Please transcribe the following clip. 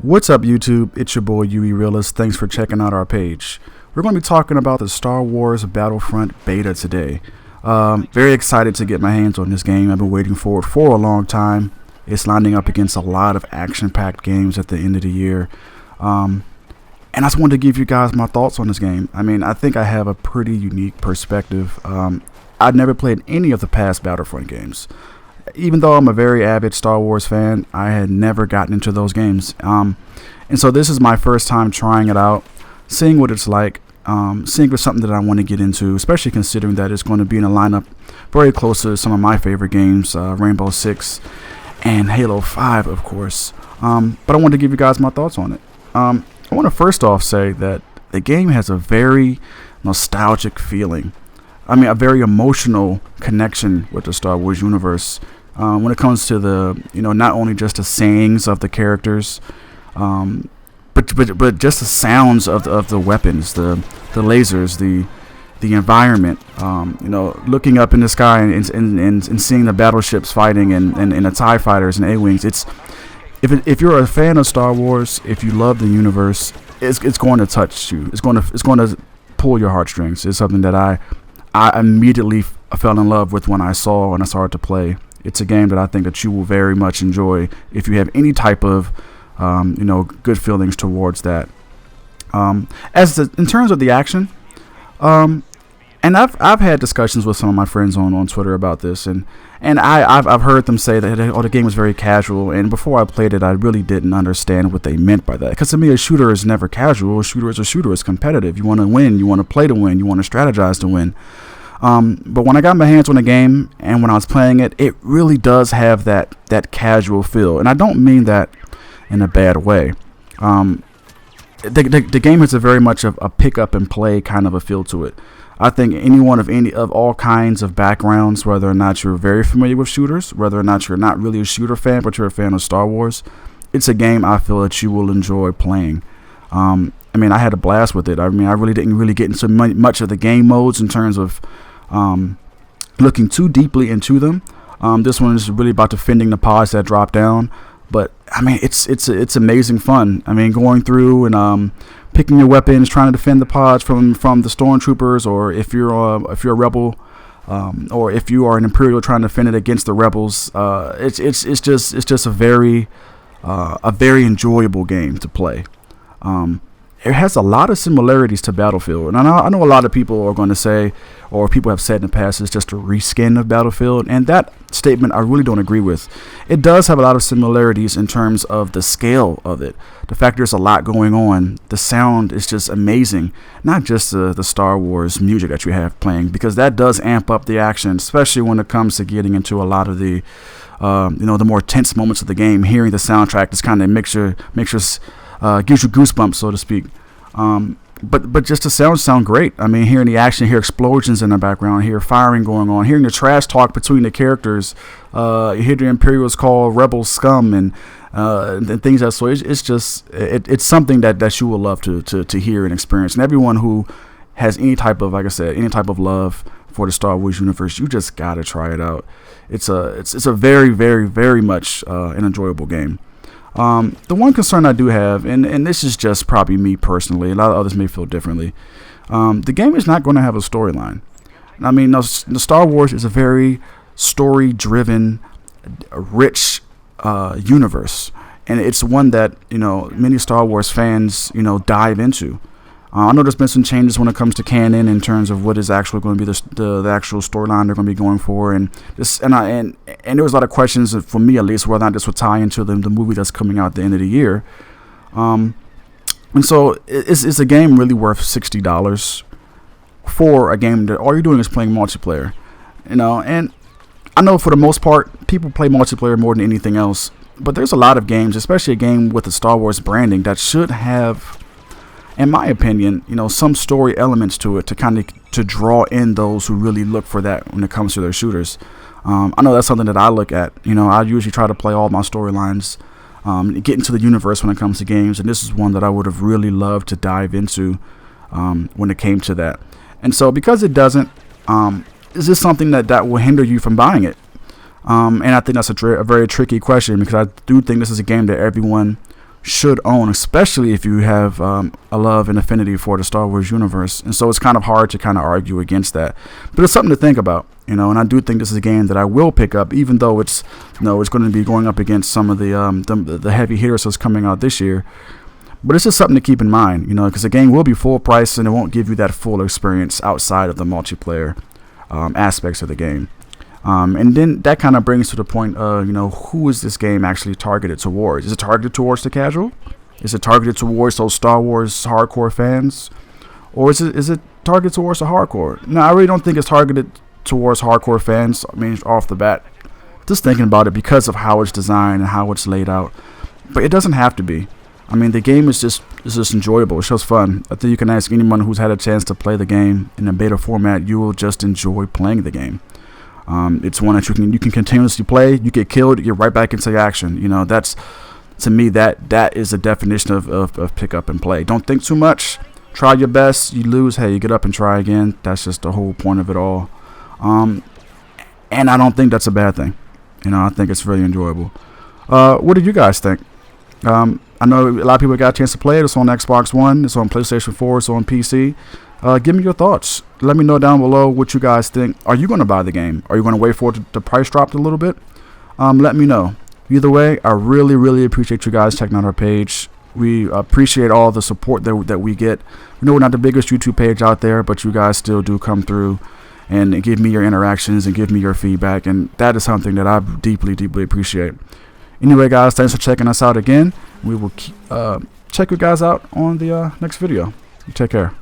What's up, YouTube? It's your boy UE Realist. Thanks for checking out our page. We're going to be talking about the Star Wars Battlefront beta today. Very excited to get my hands on this game. I've been waiting for it for a long time. It's lining up against a lot of action-packed games at the end of the year. And I just wanted to give you guys my thoughts on this game. I mean, I think I have a pretty unique perspective. I've never played any of the past Battlefront games. Even though I'm a very avid Star Wars fan, I had never gotten into those games. And so this is my first time trying it out, seeing what it's like, seeing if it's something that I want to get into, especially considering that it's going to be in a lineup very close to some of my favorite games, Rainbow Six and Halo 5, of course. But I wanted to give you guys my thoughts on it. I want to first off say that the game has a very nostalgic feeling. I mean, a very emotional connection with the Star Wars universe. When it comes to the, not only just the sayings of the characters, but just the sounds of the weapons, the lasers, the environment. Looking up in the sky and seeing the battleships fighting and the TIE fighters and A-wings. If you're a fan of Star Wars, if you love the universe, it's going to touch you. It's going to pull your heartstrings. It's something that I immediately fell in love with when I started to play. It's a game that I think that you will very much enjoy if you have any type of, good feelings towards that. In terms of the action, and I've had discussions with some of my friends on Twitter about this, and I've heard them say that the game was very casual. And before I played it, I really didn't understand what they meant by that. Because to me, a shooter is never casual. A shooter is a shooter. It's competitive. You want to win. You want to play to win. You want to strategize to win. But when I got my hands on the game and when I was playing it, it really does have that casual feel. And I don't mean that in a bad way. The game has a very much of a pick up and play kind of a feel to it. I think anyone of all kinds of backgrounds, whether or not you're very familiar with shooters, whether or not you're not really a shooter fan, but you're a fan of Star Wars, it's a game I feel that you will enjoy playing. I had a blast with it. I really didn't get into much of the game modes in terms of looking too deeply into them. This one is really about defending the pods that drop down. But it's amazing fun. Going through and picking your weapons, trying to defend the pods from the stormtroopers, or if you're a rebel, or if you are an Imperial trying to defend it against the rebels. It's just a very enjoyable game to play. It has a lot of similarities to Battlefield, and I know a lot of people are going to say, or people have said in the past, it's just a reskin of Battlefield, and that statement I really don't agree with. It does have a lot of similarities in terms of the scale of it. The fact there's a lot going on. The sound is just amazing. Not just the Star Wars music that you have playing, because that does amp up the action, especially when it comes to getting into a lot of the the more tense moments of the game. Hearing the soundtrack just kind of gives you goosebumps, so to speak. But just the sounds sound great. Hearing the action, hear explosions in the background, hear firing going on, hearing the trash talk between the characters, you hear the Imperials call rebels scum and things that. So it's something that you will love to hear and experience. And everyone who has any type of, like I said, any type of love for the Star Wars universe, you just gotta try it out. It's a very, very, very much an enjoyable game. The one concern I do have, and this is just probably me personally, a lot of others may feel differently, the game is not going to have a storyline. The Star Wars is a very story-driven, rich universe, and it's one that many Star Wars fans dive into. I know there's been some changes when it comes to canon in terms of what is actually going to be the actual storyline they're going to be going for, and there was a lot of questions for me, at least, whether or not this would tie into the movie that's coming out at the end of the year. And so is a game really worth $60 for a game that all you're doing is playing multiplayer? And I know for the most part people play multiplayer more than anything else, but there's a lot of games, especially a game with the Star Wars branding, that should have, in my opinion, some story elements to it to draw in those who really look for that when it comes to their shooters. I know that's something that I look at. I usually try to play all my storylines, get into the universe when it comes to games, and this is one that I would have really loved to dive into when it came to that. And so because it doesn't, is this something that will hinder you from buying it? And I think that's a very tricky question, because I do think this is a game that everyone should own, especially if you have a love and affinity for the Star Wars universe. And so it's kind of hard to kind of argue against that. But it's something to think about, you know. And I do think this is a game that I will pick up, even though it's, you know, it's going to be going up against some of the heavy hitters that's coming out this year. But it's just something to keep in mind, you know, because the game will be full price and it won't give you that full experience outside of the multiplayer aspects of the game. And then that kind of brings to the point of, you know, who is this game actually targeted towards? Is it targeted towards the casual? Is it targeted towards those Star Wars hardcore fans? Or is it targeted towards the hardcore? No, I really don't think it's targeted towards hardcore fans. I mean, off the bat, just thinking about it because of how it's designed and how it's laid out. But it doesn't have to be. I mean, the game is just enjoyable. It's just fun. I think you can ask anyone who's had a chance to play the game in a beta format. You will just enjoy playing the game. It's one that you can continuously play. You get killed, you get right back into action. You know, that's, to me, that is the definition of pick up and play. Don't think too much. Try your best. You lose, hey, you get up and try again. That's just the whole point of it all. And I don't think that's a bad thing. You know, I think it's very enjoyable. What do you guys think? I know a lot of people got a chance to play it. It's on Xbox One. It's on PlayStation 4. It's on PC. Give me your thoughts. Let me know down below what you guys think. Are you going to buy the game? Are you going to wait for it to price drop a little bit? Let me know. Either way, I really, really appreciate you guys checking out our page. We appreciate all the support that we get. We know we're not the biggest YouTube page out there, but you guys still do come through and give me your interactions and give me your feedback. And that is something that I deeply, deeply appreciate. Anyway, guys, thanks for checking us out again. We will check you guys out on the next video. You take care.